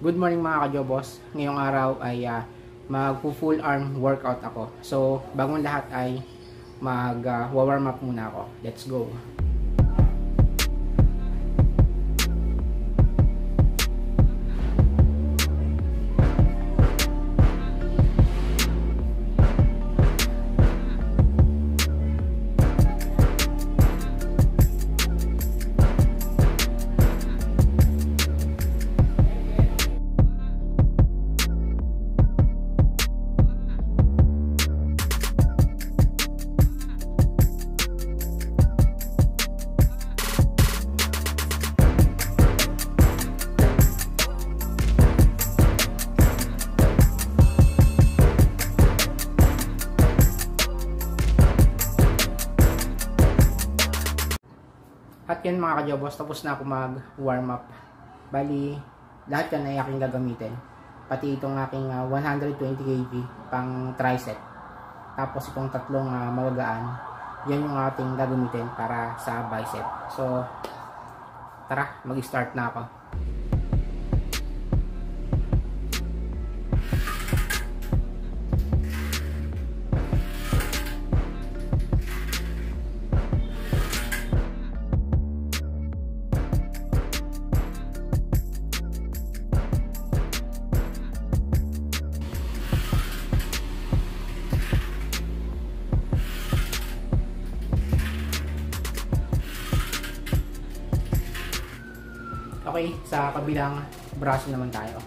Good morning mga ka-jobos. Ngayong araw ay mag-full arm workout ako. So, bagong lahat ay mag-warm up muna ako. Let's go! At yun mga ka-jobos, tapos na ako mag-warm up. Bali, lahat yan ay aking gagamitin. Pati itong aking 120 kg pang tricep. Tapos itong tatlong magagaan. Yan yung ating gagamitin para sa bicep. So, tara, mag-start na ako. Okay, sa kabilang braso naman tayo.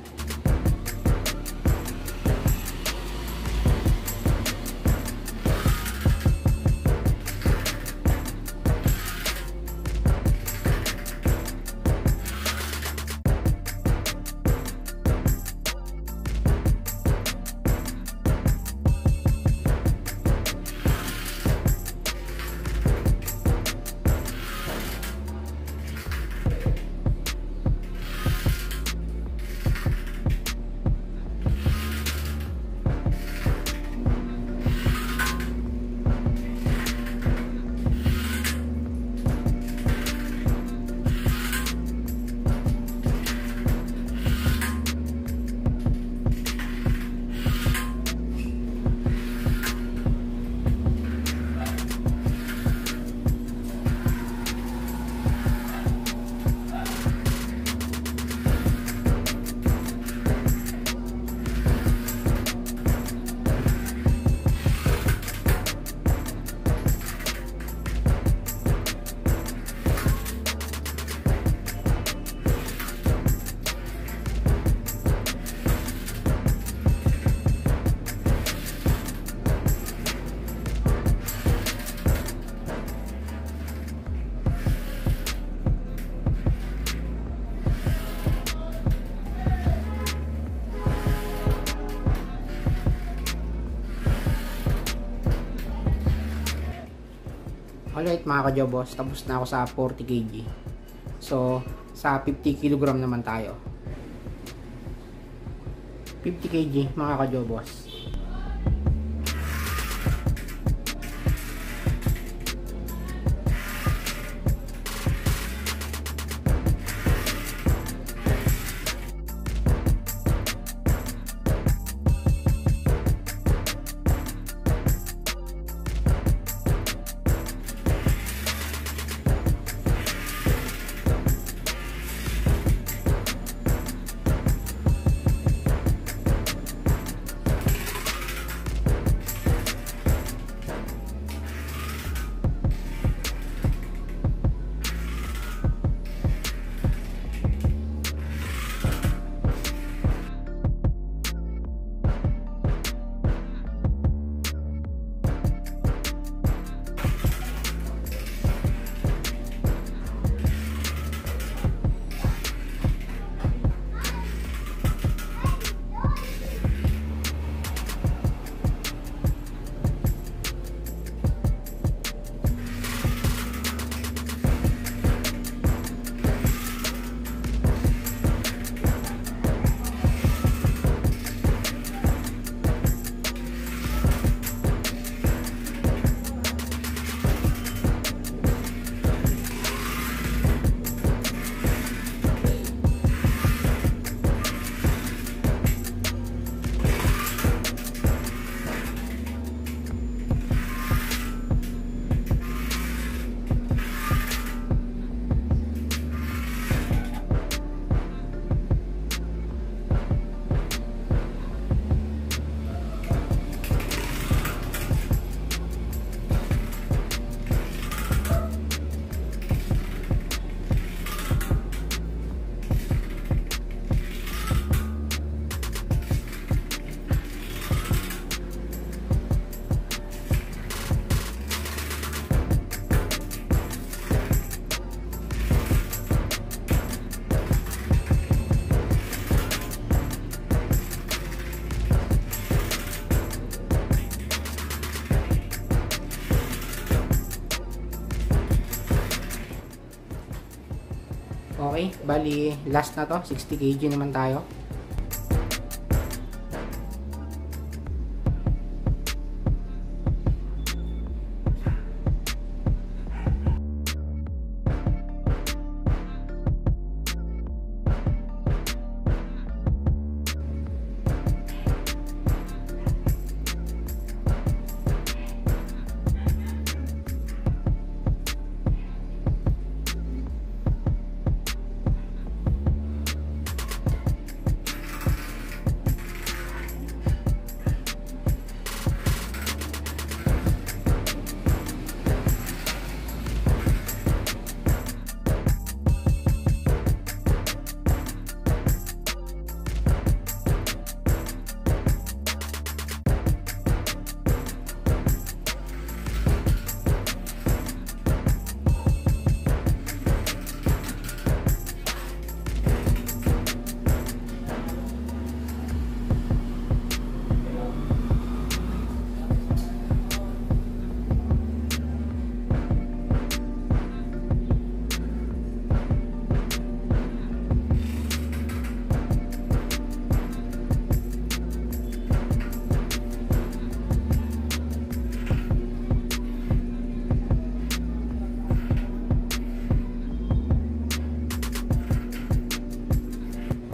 Alright mga ka-jobos, tapos na ako sa 40 kg. So, sa 50 kg naman tayo. 50 kg mga ka-jobos. Okay, bali last na to, 60 kg naman tayo.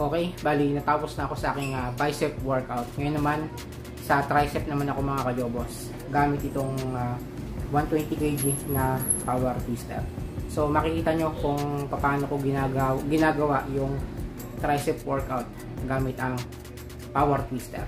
Okay, bali natapos na ako sa aking bicep workout. Ngayon naman, sa tricep naman ako mga kajobos. Gamit itong 120 kg na power twister. So makikita nyo kung paano ko ginagawa yung tricep workout gamit ang power twister.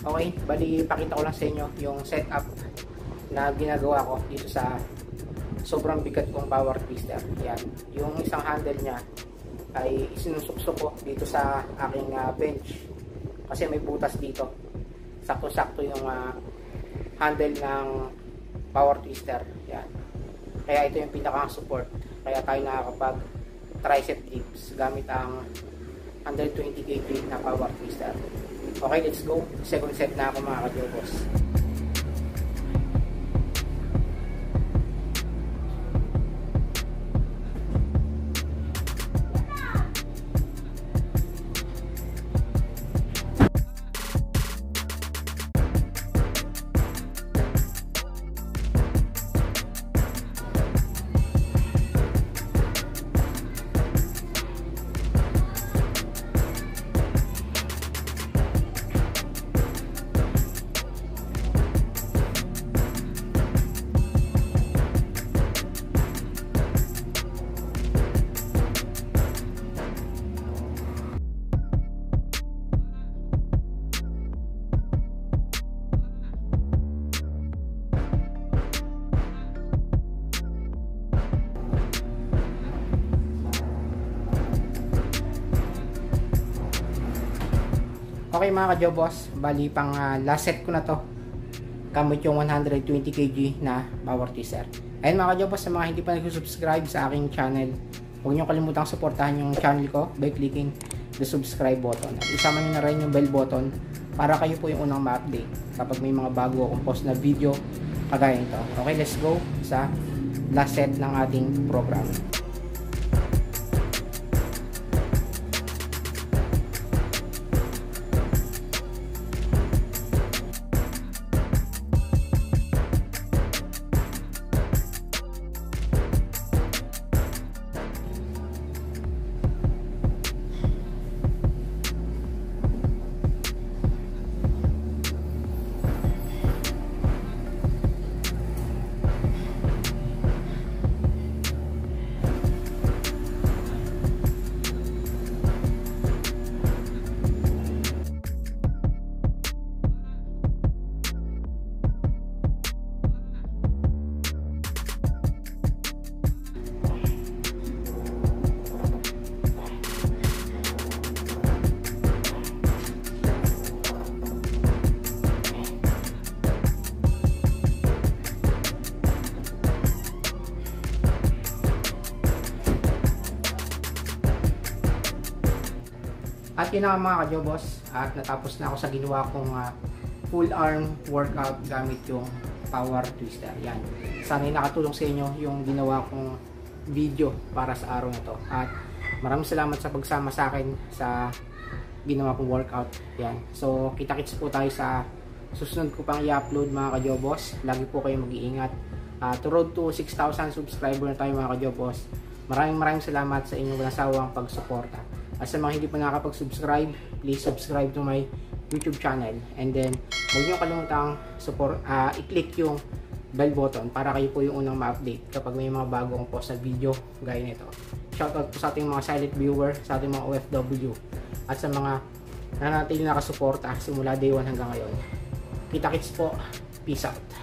Okay, bali ipakita ko lang sa inyo yung setup na ginagawa ko dito sa sobrang bigat kong power twister. Yan, yung isang handle niya ay isinusuksok ko dito sa aking bench kasi may butas dito. Sakto-sakto yung handle ng power twister. Yan. Kaya ito yung pinakang support. Kaya tayo nakakapag tricep dips gamit ang 120 kg na power twister. Okay, let's go. Second set na ako mga kajobos. Okay mga kajobos, bali pang last set ko na to gamit yung 120 kg na power twister. Ayun mga kajobos, sa mga hindi pa nag-subscribe sa aking channel, huwag nyo kalimutang suportahan yung channel ko by clicking the subscribe button. At isama nyo na rin yung bell button para kayo po yung unang ma-update kapag may mga bago akong post na video kagaya nito. Okay, let's go sa last set ng ating program. At yun na nga mga kajobos, at natapos na ako sa ginawa kong full arm workout gamit yung power twister. Yan. Sana'y nakatulong sa inyo yung ginawa kong video para sa araw na to. At maraming salamat sa pagsama sa akin sa ginawa kong workout. Yan. So, kita-kits po tayo sa susunod ko pang i-upload mga kajobos. Lagi po kayo mag-iingat. To road to 6,000 subscriber na tayo mga kajobos. Maraming salamat sa inyong walang sawang pagsuporta. At sa mga hindi pa nakapag-subscribe, please subscribe to my YouTube channel. And then, huwag nyo kalimutang i-click yung bell button para kayo po yung unang ma-update kapag may mga bagong post na video gaya nito. Shoutout po sa ating mga silent viewer, sa ating mga OFW, at sa mga nanatili nakasuporta simula day 1 hanggang ngayon. Kita-kits po. Peace out.